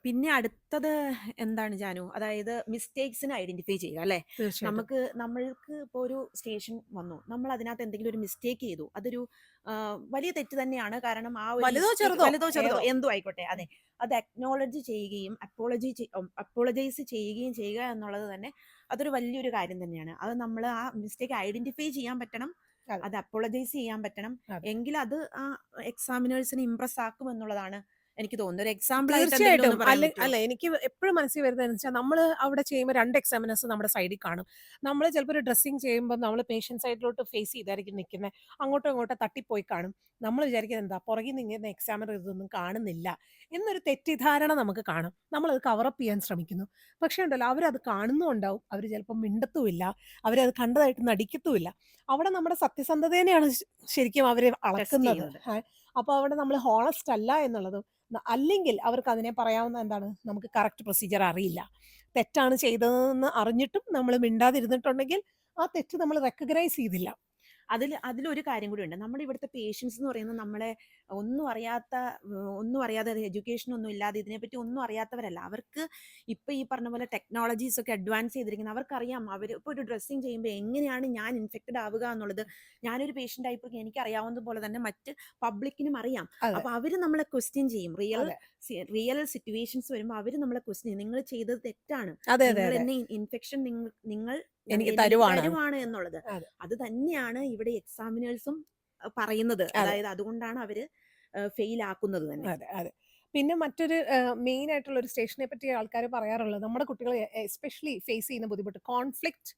പിന്നെ അടുത്തത് എന്താണ് ജാനു? അതായത് മിസ്റ്റേക്സിനെ ഐഡന്റിഫൈ ചെയ്യുക അല്ലേ? തീർച്ചയായിട്ടും. നമ്മൾക്ക് ഇപ്പോൾ ഒരു സ്റ്റേഷൻ വന്നു. നമ്മൾ അതിനകത്ത് എന്തെങ്കിലും ഒരു മിസ്റ്റേക്ക് ചെയ്തു. അതൊരു വലിയ തെറ്റ് തന്നെയാണ്. കാരണം ആ ഒരു വലുതോ മിസ്റ്റേക്ക് ചെറുതോ വലുതോ ചെറുതോ ഏതോ. എന്തോ ആയിക്കോട്ടെ. ഉം. അതെ. അത് അക്നോളജ് ചെയ്യുകയും അപ്പോളജൈസ് ചെയ്യുകയും ചെയ്യുക എന്നുള്ളത് തന്നെ അതൊരു വലിയൊരു കാര്യം തന്നെയാണ്. അത് നമ്മൾ ആ മിസ്റ്റേക്ക് ഐഡന്റിഫൈ ചെയ്യാൻ പറ്റണം. അതെ, അത് അപ്പോളജൈസ് ചെയ്യാൻ പറ്റണം. അതെ. എങ്കിൽ അത് ആ എക്സാമിനേഴ്സിനെ ഇംപ്രസ് ആക്കും എന്നുള്ളതാണ് എനിക്ക് തോന്നുന്നത്. ഒരു എക്സാമ്പിൾ ആയിട്ട് എന്തെങ്കിലും തീർച്ചയായിട്ടും. ഒന്ന് പറയാൻ പറ്റുമോ? അല്ല എനിക്ക് എപ്പഴും മനസ്സിൽ വരുന്നതെന്ന് വെച്ചാൽ നമ്മള് അവിടെ ചെയ്യുമ്പോ 2 എക്സാമിനേഴ്സ് നമ്മുടെ സൈഡിൽ കാണും. നമ്മള് ചിലപ്പോ ഒരു ഡ്രസ്സിംഗ് ചെയ്യുമ്പോ നമ്മള് പേഷ്യന്റ് സൈഡിലോട്ട് ഫേസ് ചെയ്തായിരിക്കും നിക്കുന്നെ. അങ്ങോട്ടോ ഇങ്ങോട്ടോ തട്ടിപ്പോയി കാണും. നമ്മൾ വിചാരിക്കുന്നത് എന്താ പുറകിൽ നിന്ന് എക്സാമിനർ ഇതൊന്നും കാണുന്നില്ല എന്നൊരു തെറ്റിദ്ധാരണ നമുക്ക് കാണും. നമ്മളത് കവറപ്പ് ചെയ്യാൻ ശ്രമിക്കുന്നു. പക്ഷേ ഉണ്ടല്ലോ അവരത് കാണുന്നുണ്ടാവും. അവര് ചിലപ്പോൾ മിണ്ടത്തുമില്ല. അവരത് കണ്ടതായിട്ട് നടിക്കത്തുമില്ല. അവിടെ നമ്മുടെ സത്യസന്ധതേനെയാണ് ശരിക്കും അവര് ടെസ്റ്റ് അളക്കുന്നത്. ചെയ്യുന്നത്. അപ്പൊ അവിടെ നമ്മൾ ഹോണസ്റ്റ് അല്ല എന്നുള്ളതും അല്ലെങ്കിൽ അവർക്ക് അതിനെ പറയാവുന്ന എന്താണ് നമുക്ക് കറക്റ്റ് പ്രൊസീജിയർ അറിയില്ല. തെറ്റാണ് ചെയ്തതെന്ന് അറിഞ്ഞിട്ടും നമ്മൾ മിണ്ടാതിരുന്നിട്ടുണ്ടെങ്കിൽ ആ തെറ്റ് നമ്മൾ റെക്കഗ്നൈസ് ചെയ്തില്ല. അതിലൊരു കാര്യം കൂടി ഉണ്ട്. നമ്മുടെ ഇവിടുത്തെ പേഷ്യൻസ് എന്ന് പറയുന്നത് നമ്മളെ ഒന്നും അറിയാത്ത ഒന്നും അറിയാതെ എഡ്യൂക്കേഷൻ ഒന്നും ഇല്ലാതെ ഇതിനെപ്പറ്റി ഒന്നും അറിയാത്തവരല്ല. അവർക്ക് ഇപ്പൊ ഈ പറഞ്ഞ പോലെ ടെക്നോളജീസ് ഒക്കെ അഡ്വാൻസ് ചെയ്തിരിക്കുന്നത് അവർക്കറിയാം. അവർ ഇപ്പോൾ ഒരു ഡ്രസ്സിങ് ചെയ്യുമ്പോൾ എങ്ങനെയാണ് ഞാൻ ഇൻഫെക്റ്റഡ് ആവുക എന്നുള്ളത് ഞാനൊരു പേഷ്യന്റ് ആയപ്പോൾ എനിക്ക് അറിയാവുന്നത് പോലെ തന്നെ മറ്റ് പബ്ലിക്കിനും അറിയാം. അതെ, അപ്പൊ അവര് നമ്മളെ ക്വസ്റ്റ്യൻ ചെയ്യും. അതെ, റിയൽ സിറ്റുവേഷൻസ് വരുമ്പോൾ അവര് നമ്മളെ ക്വസ്റ്റ്യൻ ചെയ്യും. നിങ്ങൾ ചെയ്തത് തെറ്റാണ്. അതെ, അതെ, നിങ്ങൾ അതെ. എന്നെ ഇൻഫെക്ഷൻ നിങ്ങൾ എനിക്ക് എനിക്ക് തരുവാണ്. തരുവാണ് എന്നുള്ളത്. അതെ, അത് തന്നെയാണ് ഇവിടെ എക്സാമിനേഴ്സും പറയുന്നത്. അതെ, അതായത് അതുകൊണ്ടാണ് അവര് ഫെയിൽ ആക്കുന്നത് തന്നെ. അതെ, അതെ. പിന്നെ മറ്റൊരു മെയിൻ ആയിട്ടുള്ള ഒരു സ്റ്റേഷനെ പറ്റി ആൾക്കാർ പറയാറുള്ളത് നമ്മുടെ കുട്ടികൾ എസ്പെഷ്യലി ഫേസ് ചെയ്യുന്ന ബുദ്ധിമുട്ട് കോൺഫ്ലിക്റ്റ്,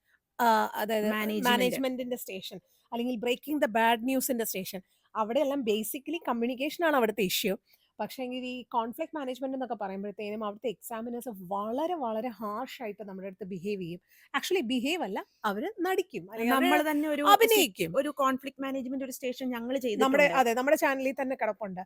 അതായത് മാനേജ്മെന്റ്. മാനേജ്മെന്റിന്റെ സ്റ്റേഷൻ അല്ലെങ്കിൽ ബ്രേക്കിംഗ് ദ ബാഡ് ന്യൂസിന്റെ സ്റ്റേഷൻ. അവിടെയെല്ലാം ബേസിക്കലി കമ്മ്യൂണിക്കേഷൻ ആണ് അവിടുത്തെ ഇഷ്യൂ. പക്ഷേങ്കിൽ ഈ കോൺഫ്ലിക്റ്റ് മാനേജ്മെന്റ് എന്നൊക്കെ പറയുമ്പോഴത്തേനും അവിടുത്തെ എക്സാമിനേഴ്സ് വളരെ വളരെ ഹാർഷ് ആയിട്ട് നമ്മുടെ അടുത്ത് ബിഹേവ് ചെയ്യും. ആക്ച്വലി ബിഹേവ് അല്ല, അവര് നടിക്കും അല്ലെങ്കിൽ അവര് നമ്മൾ തന്നെ അഭിനയിക്കും. ഒരു കോൺഫ്ലിക്ട് മാനേജ്മെന്റ് ഒരു സ്റ്റേഷൻ ഞങ്ങൾ നമ്മുടെ ചെയ്തിട്ടുണ്ട്. അതെ നമ്മുടെ ചാനലിൽ തന്നെ കിടപ്പുണ്ട്.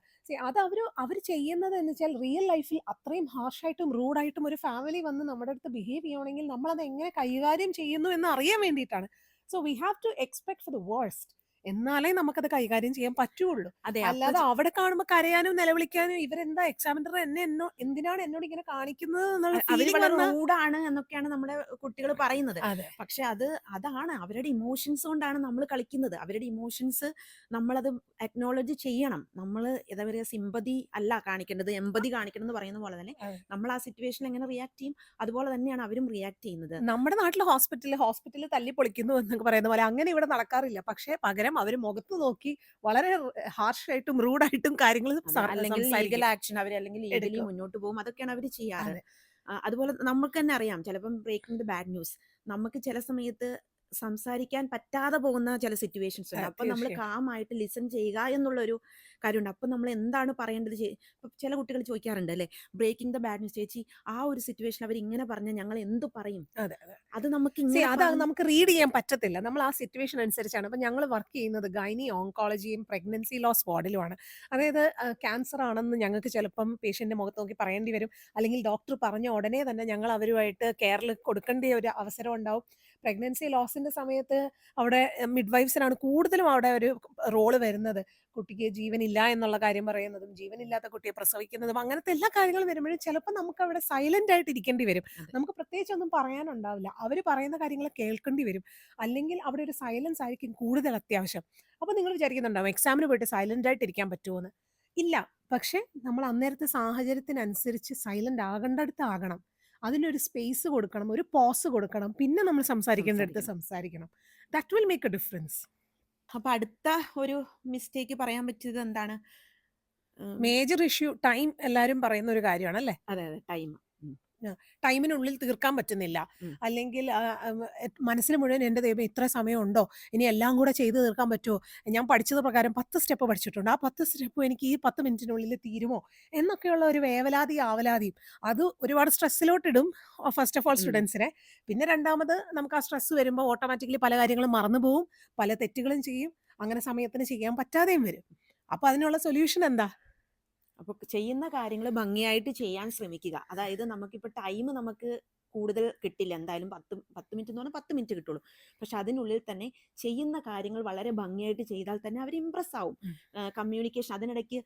അത് അവര് ചെയ്യുന്നത് എന്ന് വെച്ചാൽ റിയൽ ലൈഫിൽ അത്രയും ഹാർഷായിട്ടും റൂഡായിട്ടും ഒരു ഫാമിലി വന്ന് നമ്മുടെ അടുത്ത് ബിഹേവ് ചെയ്യുവാണെങ്കിൽ നമ്മളത് എങ്ങനെ കൈകാര്യം ചെയ്യുന്നു എന്ന് അറിയാൻ വേണ്ടിയിട്ടാണ്. So we have to expect for the worst. എന്നാലേ നമുക്കത് കൈകാര്യം ചെയ്യാൻ പറ്റുള്ളൂ. അതെ. അപ്പൊ അല്ലാതെ അവിടെ കാണുമ്പോൾ കരയാനും നിലവിളിക്കാനും ഇവരെന്താ എക്സാമിനർ എന്തിനാണ് എന്നോട് ഇങ്ങനെ കാണിക്കുന്നത് എന്നുള്ള അവര് ഫീലിംഗ് വളരെ വന്ന റൂഡാണ് എന്നൊക്കെയാണ് നമ്മുടെ കുട്ടികൾ പറയുന്നത്. അതെ, പക്ഷെ അതാണ് അവരുടെ ഇമോഷൻസ് കൊണ്ടാണ് നമ്മൾ കളിക്കുന്നത്. അവരുടെ ഇമോഷൻസ് നമ്മളത് അക്നോളജ് ചെയ്യണം. നമ്മൾ എന്താ പറയുക, സിമ്പതി അല്ല കാണിക്കേണ്ടത്, എമ്പതി കാണിക്കണം എന്ന് പറയുന്ന പോലെ തന്നെ അതെ. നമ്മൾ ആ സിറ്റുവേഷനിൽ എങ്ങനെ റിയാക്ട് ചെയ്യും അതുപോലെ തന്നെയാണ് അവരും റിയാക്ട് ചെയ്യുന്നത്. നമ്മുടെ നാട്ടില് ഹോസ്പിറ്റലിൽ തല്ലി പൊളിക്കുന്നു എന്നൊക്കെ പറയുന്ന പോലെ അങ്ങനെ ഇവിടെ നടക്കാറില്ല. പക്ഷേ പകരം അവര് മുഖത്ത് നോക്കി വളരെ ഹാർഷായിട്ടും റൂഡായിട്ടും കാര്യങ്ങൾ അതെ. അല്ലെങ്കിൽ ലീഗൽ സംസാരിക്കും. ആക്ഷൻ അല്ലെങ്കിൽ ലീഗലി എടുക്കും. മുന്നോട്ട് പോകും. അതൊക്കെയാണ് അവര് ചെയ്യാറ്. അതെ. അതുപോലെ നമുക്ക് തന്നെ അറിയാം ചിലപ്പം ബ്രേക്കിംഗ് ദ ബാഡ് ന്യൂസ് നമുക്ക് ചില സമയത്ത് സംസാരിക്കാൻ പറ്റാതെ പോകുന്ന ചില സിറ്റുവേഷൻസ് ഉണ്ട്. അപ്പം നമ്മൾ തീർച്ചയായും. കാമായിട്ട് ലിസൺ ചെയ്യുക എന്നുള്ളൊരു കാര്യമുണ്ട്. അപ്പം നമ്മൾ എന്താണ് പറയേണ്ടത് ഇപ്പം ചില കുട്ടികൾ ചോദിക്കാറുണ്ട് അല്ലേ, ബ്രേക്കിംഗ് ദ ബാഡ് ന്യൂസ് ചേച്ചി ആ ഒരു സിറ്റുവേഷൻ അവർ ഇങ്ങനെ പറഞ്ഞാൽ ഞങ്ങൾ എന്ത് പറയും? അതെ, അതെ. അത് നമുക്ക് സീ ഇങ്ങനെ അത് നമുക്ക് റീഡ് ചെയ്യാൻ പറ്റത്തില്ല. നമ്മൾ ആ സിറ്റുവേഷൻ അനുസരിച്ചാണ്. ഇപ്പൊ ഞങ്ങൾ വർക്ക് ചെയ്യുന്നത് ഗൈനി ഓങ്കോളജിയും പ്രഗ്നൻസി ലോസ് വാർഡിലുമാണ്. അതായത് ക്യാൻസർ ആണെന്ന് ഞങ്ങൾക്ക് ചിലപ്പം പേഷ്യന്റിന്റെ മുഖത്ത് നോക്കി പറയേണ്ടി വരും. അല്ലെങ്കിൽ ഡോക്ടർ പറഞ്ഞ ഉടനെ തന്നെ ഞങ്ങൾ അവരുമായിട്ട് കെയറിൽ കൊടുക്കേണ്ട ഒരു അവസരം ഉണ്ടാവും. പ്രഗ്നൻസി ലോസിന്റെ സമയത്ത് അവിടെ മിഡ്വൈഫ്സിനാണ് കൂടുതലും അവിടെ ഒരു റോള് വരുന്നത്. കുട്ടിക്ക് ജീവനില്ല എന്നുള്ള കാര്യം പറയുന്നതും ജീവനില്ലാത്ത കുട്ടിയെ പ്രസവിക്കുന്നതും അങ്ങനത്തെ എല്ലാ കാര്യങ്ങളും വരുമ്പോഴും ചിലപ്പോൾ നമുക്ക് അവിടെ സൈലന്റ് ആയിട്ട് ഇരിക്കേണ്ടി വരും. അതെ. നമുക്ക് പ്രത്യേകിച്ചൊന്നും പറയാനുണ്ടാവില്ല. അവര് പറയുന്ന കാര്യങ്ങൾ കേൾക്കേണ്ടി വരും. അല്ലെങ്കിൽ അവിടെ ഒരു സൈലൻസ് ആയിരിക്കും കൂടുതൽ അത്യാവശ്യം. അപ്പൊ നിങ്ങൾ വിചാരിക്കുന്നുണ്ടാവും എക്സാമിന് പോയിട്ട് സൈലന്റ് ആയിട്ട് ഇരിക്കാൻ പറ്റുമോന്ന്? ഇല്ല. പക്ഷേ നമ്മൾ അന്നേരത്തെ സാഹചര്യത്തിനനുസരിച്ച് സൈലന്റ് ആകേണ്ടടുത്ത് ആകണം. അതിനൊരു സ്പേസ് കൊടുക്കണം. ഒരു പോസ് കൊടുക്കണം. പിന്നെ നമ്മൾ സംസാരിക്കേണ്ടടുത്ത് സംസാരിക്കണം. സംസാരിക്കണം. That will make A difference. അപ്പൊ അടുത്ത ഒരു മിസ്റ്റേക്ക് പറയാൻ പറ്റിയത് എന്താണ്? ഉം, മേജർ ഇഷ്യൂ ടൈം എല്ലാരും പറയുന്ന ഒരു കാര്യമാണ് അല്ലേ? അതെ അതെ, ടൈം. ആ, ടൈമിനുള്ളിൽ തീർക്കാൻ പറ്റുന്നില്ല. ഉം. അല്ലെങ്കിൽ മനസ്സിൽ മുഴുവൻ എൻ്റെ ദൈവമേ ഇത്ര സമയമുണ്ടോ? ഇനി എല്ലാം കൂടെ ചെയ്ത് തീർക്കാൻ പറ്റുമോ? ഞാൻ പഠിച്ചത് പ്രകാരം 10 സ്റ്റെപ്പ് പഠിച്ചിട്ടുണ്ട്. ആ 10 സ്റ്റെപ്പും എനിക്ക് ഈ 10 മിനിറ്റിനുള്ളിൽ തീരുമോ? എന്നൊക്കെയുള്ള ഒരു വേവലാതി ആവലാതിയും അത് ഒരുപാട് സ്ട്രെസ്സിലോട്ടിടും ഫസ്റ്റ് ഓഫ് ഓൾ ഉം. സ്റ്റുഡൻസിനെ. പിന്നെ രണ്ടാമത് നമുക്ക് ആ സ്ട്രെസ് വരുമ്പോൾ ഓട്ടോമാറ്റിക്കലി പല കാര്യങ്ങളും മറന്നു പോവും. പല തെറ്റുകളും ചെയ്യും. അങ്ങനെ സമയത്തിന് ചെയ്യാൻ പറ്റാതെയും വരും. അപ്പൊ അതിനുള്ള സൊല്യൂഷൻ എന്താ? അപ്പൊ ചെയ്യുന്ന കാര്യങ്ങൾ ഭംഗിയായിട്ട് ചെയ്യാൻ ശ്രമിക്കുക. അതായത് നമുക്കിപ്പോ ടൈം നമുക്ക് കൂടുതൽ കിട്ടില്ല എന്തായാലും 10 മിനിറ്റ് എന്ന് പറഞ്ഞാൽ 10 മിനിറ്റ് കിട്ടുള്ളൂ. പക്ഷെ അതിനുള്ളിൽ തന്നെ ചെയ്യുന്ന കാര്യങ്ങൾ വളരെ ഭംഗിയായിട്ട് ചെയ്താൽ തന്നെ അവർ ഇമ്പ്രസ് ആവും. ഉം. കമ്മ്യൂണിക്കേഷൻ അതിനിടയ്ക്ക്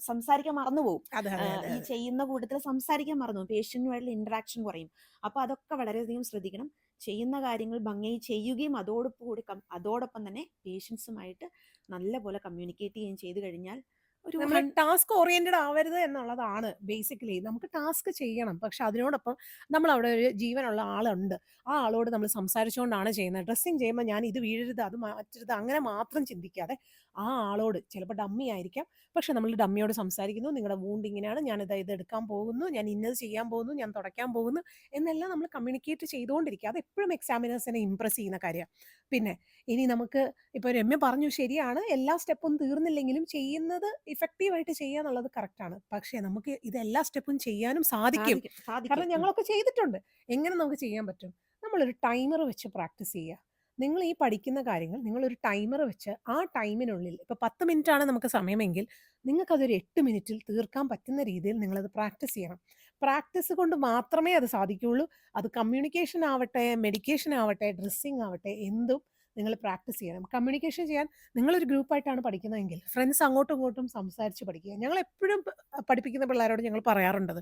സംസാരിക്കാൻ മറന്നുപോകും. അതെ, അതെ, അതെ, ഈ അതെ. ചെയ്യുന്ന കൂട്ടത്തിൽ സംസാരിക്കാൻ മറന്നു പോകും. പേഷ്യന്റുമായിട്ടുള്ള ഇന്ററാക്ഷൻ കുറയും. അപ്പോൾ അതൊക്കെ വളരെയധികം ശ്രദ്ധിക്കണം. ചെയ്യുന്ന കാര്യങ്ങൾ ഭംഗിയായി ചെയ്യുകയും അതോടൊപ്പം തന്നെ പേഷ്യൻസുമായിട്ട് നല്ലപോലെ കമ്മ്യൂണിക്കേറ്റ് ചെയ്യുകയും ചെയ്തു കഴിഞ്ഞാൽ ഒരു നമ്മൾ ടാസ്ക് ഓറിയന്റഡ് ആവരുത് എന്നുള്ളതാണ് ബേസിക്കലി. നമുക്ക് ടാസ്ക് ചെയ്യണം. പക്ഷെ അതിനോടൊപ്പം നമ്മൾ അവിടെ ഒരു ജീവനുള്ള ആളുണ്ട്. ആ ആളോട് നമ്മൾ സംസാരിച്ചുകൊണ്ടാണ് ചെയ്യുന്നത്. ഡ്രസ്സിങ് ചെയ്യുമ്പോൾ ഞാൻ ഇത് വീഴരുത്, അത് മാറ്റരുത് അങ്ങനെ മാത്രം ചിന്തിക്കാതെ ആ ആളോട് ചിലപ്പോൾ ഡമ്മി ആയിരിക്കാം. പക്ഷെ നമ്മൾ ഡമ്മിയോട് സംസാരിക്കുന്നു. നിങ്ങളുടെ വൂണ്ട് ഇങ്ങനെയാണ്. ഞാൻ ഇത് എടുക്കാൻ പോകുന്നു. ഞാൻ ഇന്നത് ചെയ്യാൻ പോകുന്നു. ഞാൻ തുടയ്ക്കാൻ പോകുന്നു എന്നെല്ലാം നമ്മൾ കമ്മ്യൂണിക്കേറ്റ് ചെയ്തുകൊണ്ടിരിക്കുക. അത് എപ്പോഴും എക്സാമിനേഴ്സിനെ ഇംപ്രസ് ചെയ്യുന്ന കാര്യമാണ്. പിന്നെ ഇനി നമുക്ക് ഇപ്പോൾ രമ്യ പറഞ്ഞു ശരിയാണ്. എല്ലാ സ്റ്റെപ്പും തീർന്നില്ലെങ്കിലും ചെയ്യുന്നത് ഇഫക്റ്റീവായിട്ട് ചെയ്യുക എന്നുള്ളത് കറക്റ്റാണ്. പക്ഷേ നമുക്ക് ഇത് എല്ലാ സ്റ്റെപ്പും ചെയ്യാനും സാധിക്കും. സാധിക്കും. കാരണം ഞങ്ങളൊക്കെ ചെയ്തിട്ടുണ്ട്. എങ്ങനെ നമുക്ക് ചെയ്യാൻ പറ്റും? നമ്മളൊരു ടൈമർ വെച്ച് പ്രാക്ടീസ് ചെയ്യുക. നിങ്ങൾ ഈ പഠിക്കുന്ന കാര്യങ്ങൾ നിങ്ങളൊരു ടൈമർ വെച്ച് ആ ടൈമിനുള്ളിൽ ഇപ്പോൾ 10 മിനിറ്റാണ് നമുക്ക് സമയമെങ്കിൽ നിങ്ങൾക്കതൊരു 8 മിനിറ്റിൽ തീർക്കാൻ പറ്റുന്ന രീതിയിൽ നിങ്ങളത് പ്രാക്ടീസ് ചെയ്യണം. പ്രാക്ടീസ് കൊണ്ട് മാത്രമേ അത് സാധിക്കുകയുള്ളൂ. അത് കമ്മ്യൂണിക്കേഷൻ ആവട്ടെ, മെഡിക്കേഷൻ ആവട്ടെ, ഡ്രസ്സിങ് ആവട്ടെ എന്തും നിങ്ങൾ പ്രാക്ടീസ് ചെയ്യണം. കമ്മ്യൂണിക്കേഷൻ ചെയ്യാൻ നിങ്ങളൊരു ഗ്രൂപ്പായിട്ടാണ് പഠിക്കുന്നതെങ്കിൽ ഫ്രണ്ട്സ് അങ്ങോട്ടും ഇങ്ങോട്ടും സംസാരിച്ച് പഠിക്കുക. ഞങ്ങൾ എപ്പോഴും പഠിപ്പിക്കുന്ന പിള്ളേരോട് ഞങ്ങൾ പറയാറുണ്ടത്.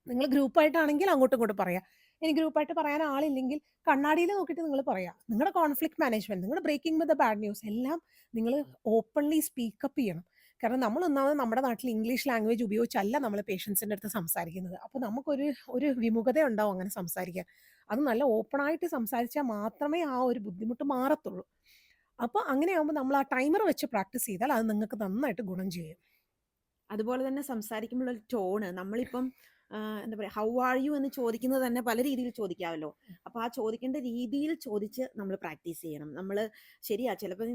നിങ്ങൾ ഗ്രൂപ്പായിട്ടാണെങ്കിൽ അങ്ങോട്ടും ഇങ്ങോട്ടും പറയാം. ഇനി ഗ്രൂപ്പായിട്ട് പറയാൻ ആളില്ലെങ്കിൽ കണ്ണാടിയിൽ നോക്കിയിട്ട് നിങ്ങൾ പറയാം. നിങ്ങളുടെ കോൺഫ്ലിക്റ്റ് മാനേജ്മെന്റ്, നിങ്ങളുടെ breaking with the bad news എല്ലാം നിങ്ങൾ ഓപ്പൺലി സ്പീക്കപ്പ് ചെയ്യണം. കാരണം നമ്മൾ ഒന്നാമത് നമ്മുടെ നാട്ടിൽ ഇംഗ്ലീഷ് ലാംഗ്വേജ് ഉപയോഗിച്ചല്ല നമ്മൾ പേഷ്യൻസിൻ്റെ അടുത്ത് സംസാരിക്കുന്നത്. അപ്പോൾ നമുക്കൊരു ഒരു വിമുഖത ഉണ്ടാവും അങ്ങനെ സംസാരിക്കാൻ. അത് നല്ല ഓപ്പണായിട്ട് സംസാരിച്ചാൽ മാത്രമേ ആ ഒരു ബുദ്ധിമുട്ട് മാറത്തുള്ളൂ. അപ്പോൾ അങ്ങനെയാകുമ്പോൾ നമ്മൾ ആ ടൈമർ വെച്ച് പ്രാക്ടീസ് ചെയ്താൽ അത് നിങ്ങൾക്ക് നന്നായിട്ട് ഗുണം ചെയ്യും. അതുപോലെ തന്നെ സംസാരിക്കുമ്പോഴുള്ള ഒരു ടോണ് നമ്മളിപ്പം എന്താ പറയുക, ഹൗ ആർ യു എന്ന് ചോദിക്കുന്നത് തന്നെ പല രീതിയിൽ ചോദിക്കാമല്ലോ. അപ്പോൾ ആ ചോദിക്കേണ്ട രീതിയിൽ ചോദിച്ച് നമ്മൾ പ്രാക്ടീസ് ചെയ്യണം. നമ്മൾ ശരിയാ ചിലപ്പോൾ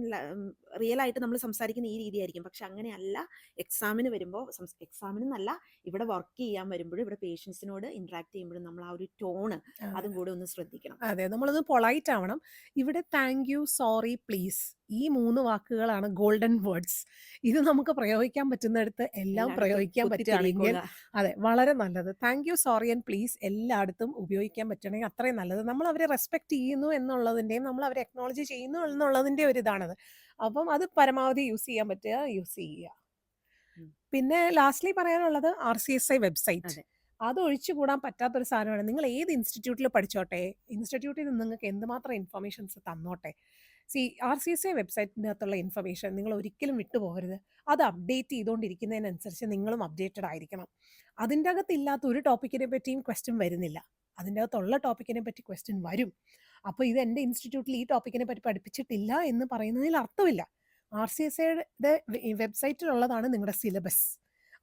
റിയൽ ആയിട്ട് നമ്മൾ സംസാരിക്കുന്ന ഈ രീതിയായിരിക്കും. പക്ഷെ അങ്ങനെയല്ല. എക്സാമിന് വരുമ്പോൾ എക്സാമിനെന്നല്ല, ഇവിടെ വർക്ക് ചെയ്യാൻ വരുമ്പോഴും ഇവിടെ പേഷ്യൻസിനോട് ഇന്ററാക്ട് ചെയ്യുമ്പോഴും നമ്മൾ ആ ഒരു ടോണ് അതെ. അതും കൂടെ ഒന്ന് ശ്രദ്ധിക്കണം. അതെ. നമ്മളൊന്ന് പൊളൈറ്റ് ആവണം. ഇവിടെ താങ്ക് യു, സോറി, പ്ലീസ് ഈ 3 വാക്കുകളാണ് ഗോൾഡൻ വേർഡ്സ്. ഇത് നമുക്ക് പ്രയോഗിക്കാൻ പറ്റുന്നിടത്ത് എല്ലാം എല്ലായിടത്തും പ്രയോഗിക്കാൻ പറ്റുകയാണെങ്കിൽ കുത്തിത്തിരിക്കുക. അതെ വളരെ നല്ലത്. Thank you, sorry and please എല്ലായിടത്തും ഉപയോഗിക്കാൻ പറ്റുകയാണെങ്കിൽ അത്രയും നല്ലത്. നമ്മൾ അവരെ റെസ്പെക്ട് ചെയ്യുന്നു എന്നുള്ളതിൻ്റെയും നമ്മൾ അവരെ അക്നോളജ് ചെയ്യുന്നു എന്നുള്ളതിൻ്റെ ഒരു ഇതാണത്. അപ്പം അത് പരമാവധി യൂസ് ചെയ്യാൻ പറ്റുക യൂസ് ചെയ്യുക. ഉം. പിന്നെ ലാസ്റ്റ്ലി പറയാനുള്ളത് RCSI വെബ്സൈറ്റ്. അതെ. അത് ഒഴിച്ചുകൂടാൻ പറ്റാത്തൊരു സാധനമാണ്. നിങ്ങൾ ഏത് ഇൻസ്റ്റിറ്റ്യൂട്ടിൽ പഠിച്ചോട്ടെ, ഇൻസ്റ്റിറ്റ്യൂട്ടിൽ നിന്ന് നിങ്ങൾക്ക് എന്തുമാത്രം ഇൻഫർമേഷൻസ് തന്നോട്ടെ. RCSI വെബ്സൈറ്റിൻ്റെ അകത്തുള്ള ഇൻഫർമേഷൻ നിങ്ങൾ ഒരിക്കലും വിട്ടുപോകരുത്. അത് അപ്ഡേറ്റ് ചെയ്തുകൊണ്ടിരിക്കുന്നതിനനുസരിച്ച് നിങ്ങളും അപ്ഡേറ്റഡ് ആയിരിക്കണം. അതിൻ്റെ അകത്തില്ലാത്ത ഒരു ടോപ്പിക്കിനെ പറ്റിയും ക്വസ്റ്റ്യൻ വരുന്നില്ല. അതിൻ്റെ അകത്തുള്ള ടോപ്പിക്കിനെ പറ്റി ക്വസ്റ്റ്യൻ വരും. അപ്പോൾ ഇത് എൻ്റെ ഇൻസ്റ്റിറ്റ്യൂട്ടിൽ ഈ ടോപ്പിക്കിനെ പറ്റി പഠിപ്പിച്ചിട്ടില്ല എന്ന് പറയുന്നതിൽ അർത്ഥമില്ല. RCSIയുടെ വെബ്സൈറ്റിലുള്ളതാണ് നിങ്ങളുടെ സിലബസ്.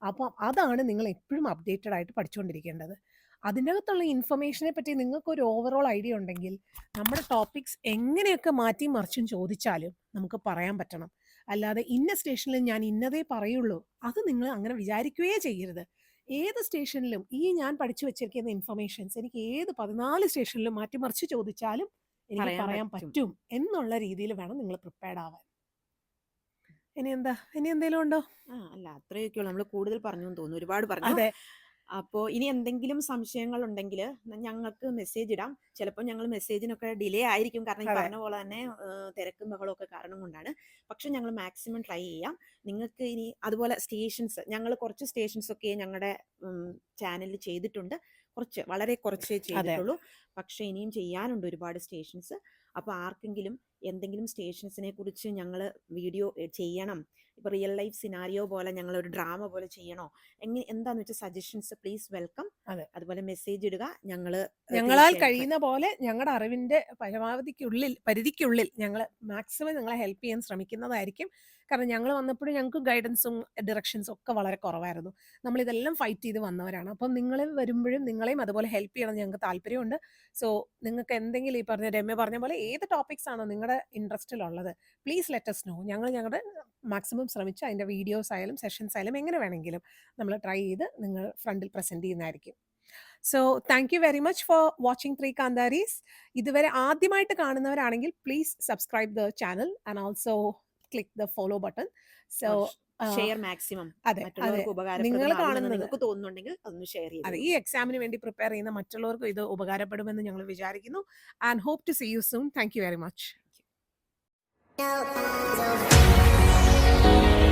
അപ്പം അതാണ് നിങ്ങൾ എപ്പോഴും അപ്ഡേറ്റഡ് ആയിട്ട് പഠിച്ചുകൊണ്ടിരിക്കേണ്ടത്. അതിൻ്റെ അകത്തുള്ള ഇൻഫർമേഷനെ പറ്റി നിങ്ങൾക്കൊരു ഓവറോൾ ഐഡിയ ഉണ്ടെങ്കിൽ നമ്മുടെ ടോപ്പിക്സ് എങ്ങനെയൊക്കെ മാറ്റി മറിച്ചും ചോദിച്ചാലും നമുക്ക് പറയാൻ പറ്റണം. അല്ലാതെ ഇന്ന സ്റ്റേഷനിൽ ഞാൻ ഇന്നതേ പറയുള്ളൂ അത് നിങ്ങൾ അങ്ങനെ വിചാരിക്കുകയേ ചെയ്യരുത്. ഏത് സ്റ്റേഷനിലും ഈ ഞാൻ പഠിച്ചു വെച്ചിരിക്കുന്ന ഇൻഫർമേഷൻസ് എനിക്ക് ഏത് 14 സ്റ്റേഷനിലും മാറ്റിമറിച്ച് ചോദിച്ചാലും എനിക്ക് പറയാൻ പറ്റും എന്നുള്ള രീതിയിൽ വേണം നിങ്ങൾ പ്രിപ്പയർഡ് ആവാൻ. ഇനി എന്തെങ്കിലും ഉണ്ടോ? അല്ല അത്രയൊക്കെയുള്ളൂ. നമ്മൾ കൂടുതൽ പറഞ്ഞു എന്ന് തോന്നുന്നു. ഒരുപാട് പറഞ്ഞു. അതെ. അപ്പോൾ ഇനി എന്തെങ്കിലും സംശയങ്ങൾ ഉണ്ടെങ്കിൽ ഞങ്ങൾക്ക് മെസ്സേജ് ഇടാം. ചിലപ്പോൾ ഞങ്ങൾ മെസ്സേജിനൊക്കെ ഡിലേ ആയിരിക്കും. കാരണം ഈ അതെ. പറഞ്ഞ പോലെ തന്നെ തിരക്കും ബഹളവും ഒക്കെ കാരണം കൊണ്ടാണ്. പക്ഷെ ഞങ്ങൾ മാക്സിമം ട്രൈ ചെയ്യാം. നിങ്ങൾക്ക് ഇനി അതുപോലെ സ്റ്റേഷൻസ്, ഞങ്ങൾ കുറച്ച് സ്റ്റേഷൻസ് ഒക്കെ ഞങ്ങളുടെ ചാനലിൽ ചെയ്തിട്ടുണ്ട്. വളരെ കുറച്ചേ അതെ. ചെയ്തിട്ടുള്ളൂ. പക്ഷെ ഇനിയും ചെയ്യാനുണ്ട് ഒരുപാട് സ്റ്റേഷൻസ്. അപ്പോൾ ആർക്കെങ്കിലും എന്തെങ്കിലും സ്റ്റേഷൻസിനെ കുറിച്ച് ഞങ്ങൾ വീഡിയോ ചെയ്യണം, ഇപ്പോൾ റിയൽ ലൈഫ് സിനാരിയോ പോലെ ഞങ്ങളൊരു ഡ്രാമ പോലെ ചെയ്യണോ, എന്താന്ന് വെച്ചാൽ സജഷൻസ് പ്ലീസ് വെൽക്കം. അതെ. അതുപോലെ മെസ്സേജ് ഇടുക. ഞങ്ങളാൽ തീർച്ചയായിട്ടും കഴിയുന്ന പോലെ ഞങ്ങളുടെ അറിവിൻ്റെ പരിധിക്കുള്ളിൽ ഞങ്ങൾ മാക്സിമം നിങ്ങളെ ഹെൽപ്പ് ചെയ്യാൻ ശ്രമിക്കുന്നതായിരിക്കും. കാരണം ഞങ്ങൾ വന്നപ്പോഴും ഞങ്ങൾക്ക് ഗൈഡൻസും ഡിറക്ഷൻസും ഒക്കെ വളരെ കുറവായിരുന്നു. നമ്മളിതെല്ലാം ഫൈറ്റ് ചെയ്ത് വന്നവരാണ്. അപ്പം നിങ്ങൾ വരുമ്പോഴും നിങ്ങളെയും അതുപോലെ ഹെൽപ്പ് ചെയ്യണം ഞങ്ങൾക്ക് താല്പര്യമുണ്ട്. സോ നിങ്ങൾക്ക് എന്തെങ്കിലും ഈ പറഞ്ഞ രമ്യ പറഞ്ഞ പോലെ ഏത് ടോപ്പിക്സ് ആണോ നിങ്ങളുടെ ഇൻട്രസ്റ്റിലുള്ളത് പ്ലീസ് ലെറ്റ് us know. ഞങ്ങൾ ഞങ്ങളുടെ മാക്സിമം ശ്രമിച്ച് അതിൻ്റെ വീഡിയോസ് ആയാലും സെഷൻസ് ആയാലും എങ്ങനെ വേണമെങ്കിലും നമ്മൾ ട്രൈ ചെയ്ത് നിങ്ങൾ ഫ്രണ്ടിൽ പ്രസൻറ്റ് ചെയ്യുന്നതായിരിക്കും. So thank you very much for watching 3 Kantharis. ഇതുവരെ ആദ്യമായിട്ട് കാണുന്നവരാണെങ്കിൽ please subscribe the channel and also click the follow button. So share maximum അതെ, അതെ. മറ്റുള്ളവർക്ക് നിങ്ങൾ ഉപകാരപ്രദമാകുമെന്ന് കാണുന്നത് നിങ്ങൾക്ക് തോന്നുന്നുണ്ടെങ്കിൽ അതൊന്ന് ഷെയർ അതെ, ചെയ്തോളൂ. ഈ എക്സാമിന് വേണ്ടി പ്രിപ്പയർ ചെയ്യുന്ന മറ്റുള്ളവർക്കും ഇത് ഉപകാരപ്പെടുമെന്ന് ഞങ്ങൾ വിചാരിക്കുന്നു. And hope to see you soon. Thank you very much. Thank U.